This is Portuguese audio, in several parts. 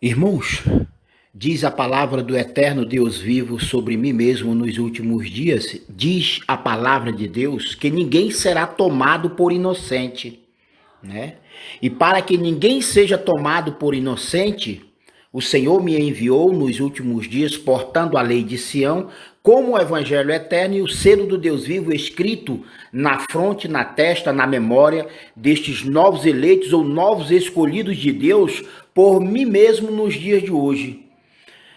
Irmãos, diz a palavra do eterno Deus vivo sobre mim mesmo nos últimos dias, diz a palavra de Deus que ninguém será tomado por inocente, né? E para que ninguém seja tomado por inocente, o Senhor me enviou nos últimos dias, portando a lei de Sião, como o evangelho eterno e o selo do Deus vivo escrito na fronte, na testa, na memória destes novos eleitos ou novos escolhidos de Deus por mim mesmo nos dias de hoje.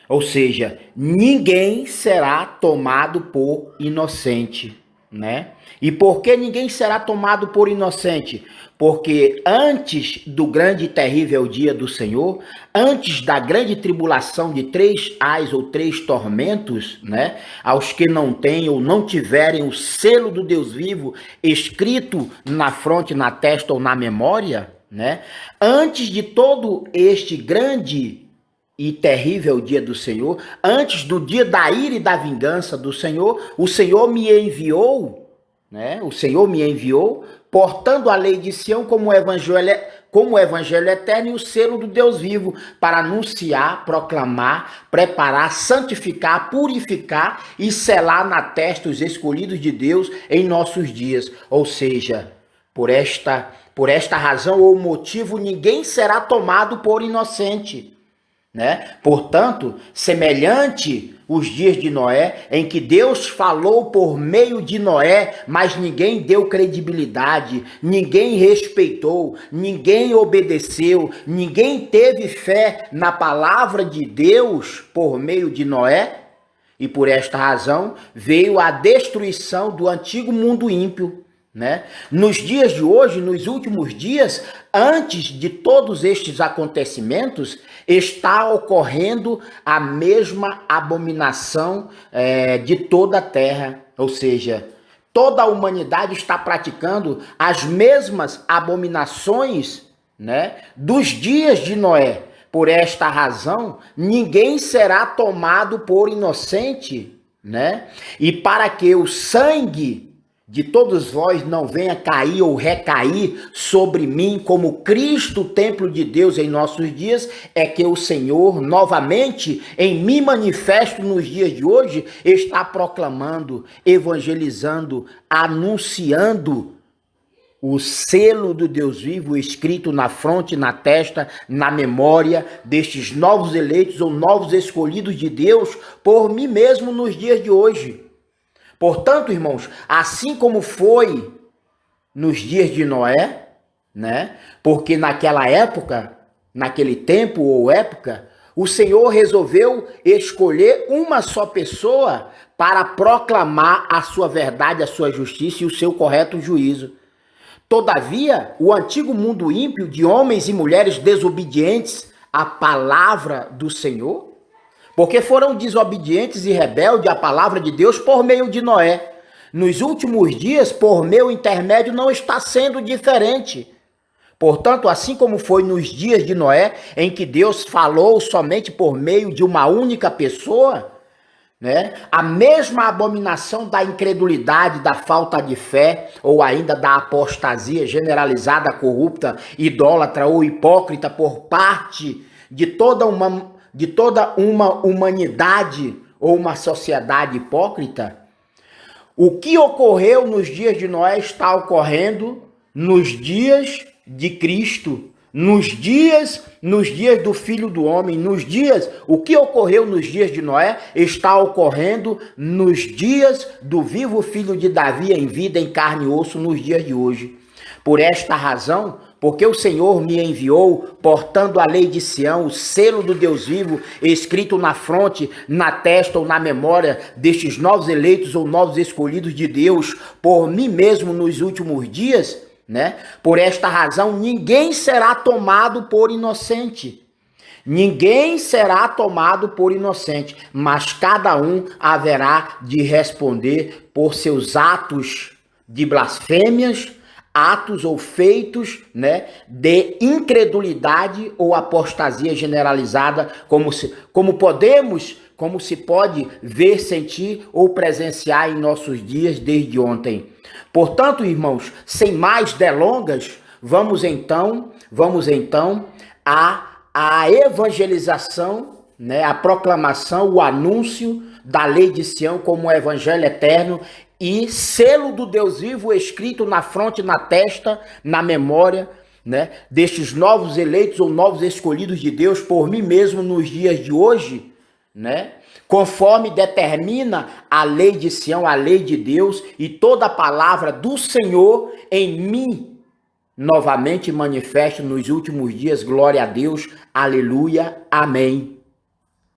Ou seja, ninguém será tomado por inocente, né? E por que ninguém será tomado por inocente? Porque antes do grande e terrível dia do Senhor, antes da grande tribulação de 3 ais ou 3 tormentos, né? Aos que não têm ou não tiverem o selo do Deus vivo escrito na fronte, na testa ou na memória, né? Antes de todo este grande e terrível dia do Senhor, antes do dia da ira e da vingança do Senhor, o Senhor me enviou, né? O Senhor me enviou, portando a lei de Sião como o evangelho eterno e o selo do Deus vivo, para anunciar, proclamar, preparar, santificar, purificar e selar na testa os escolhidos de Deus em nossos dias. Ou seja, por esta razão ou motivo, ninguém será tomado por inocente, né? Portanto, semelhante os dias de Noé, em que Deus falou por meio de Noé, mas ninguém deu credibilidade, ninguém respeitou, ninguém obedeceu, ninguém teve fé na palavra de Deus por meio de Noé, e por esta razão veio a destruição do antigo mundo ímpio, né? Nos dias de hoje, nos últimos dias, antes de todos estes acontecimentos, está ocorrendo a mesma abominação de toda a terra, ou seja, toda a humanidade está praticando as mesmas abominações, né, dos dias de Noé. Por esta razão, ninguém será tomado por inocente, né? E para que o sangue de todos vós não venha cair ou recair sobre mim como Cristo, templo de Deus em nossos dias, é que o Senhor, novamente, em mim manifesto nos dias de hoje, está proclamando, evangelizando, anunciando o selo do Deus vivo escrito na fronte, na testa, na memória destes novos eleitos ou novos escolhidos de Deus por mim mesmo nos dias de hoje. Portanto, irmãos, assim como foi nos dias de Noé, né? Porque naquela época, naquele tempo ou época, o Senhor resolveu escolher uma só pessoa para proclamar a sua verdade, a sua justiça e o seu correto juízo. Todavia, o antigo mundo ímpio de homens e mulheres desobedientes à palavra do Senhor, porque foram desobedientes e rebeldes à palavra de Deus por meio de Noé. Nos últimos dias, por meu intermédio, não está sendo diferente. Portanto, assim como foi nos dias de Noé, em que Deus falou somente por meio de uma única pessoa, né? A mesma abominação da incredulidade, da falta de fé, ou ainda da apostasia generalizada, corrupta, idólatra ou hipócrita por parte de toda uma humanidade ou uma sociedade hipócrita, o que ocorreu nos dias de Noé está ocorrendo nos dias de Cristo, nos dias do Filho do Homem, o que ocorreu nos dias de Noé está ocorrendo nos dias do vivo Filho de Davi em vida, em carne e osso, nos dias de hoje. Por esta razão, porque o Senhor me enviou, portando a lei de Sião, o selo do Deus vivo, escrito na fronte, na testa ou na memória destes novos eleitos ou novos escolhidos de Deus, por mim mesmo nos últimos dias, né? Por esta razão, ninguém será tomado por inocente. Ninguém será tomado por inocente, mas cada um haverá de responder por seus atos de blasfêmias, atos ou feitos, né, de incredulidade ou apostasia generalizada, como se pode ver, sentir ou presenciar em nossos dias desde ontem. Portanto, irmãos, sem mais delongas, vamos então a a evangelização, né, a proclamação, o anúncio da lei de Sião como o evangelho eterno e selo do Deus vivo escrito na fronte, na testa, na memória, né, destes novos eleitos ou novos escolhidos de Deus por mim mesmo nos dias de hoje, né? Conforme determina a lei de Sião, a lei de Deus e toda a palavra do Senhor em mim novamente manifesto nos últimos dias. Glória a Deus. Aleluia. Amém.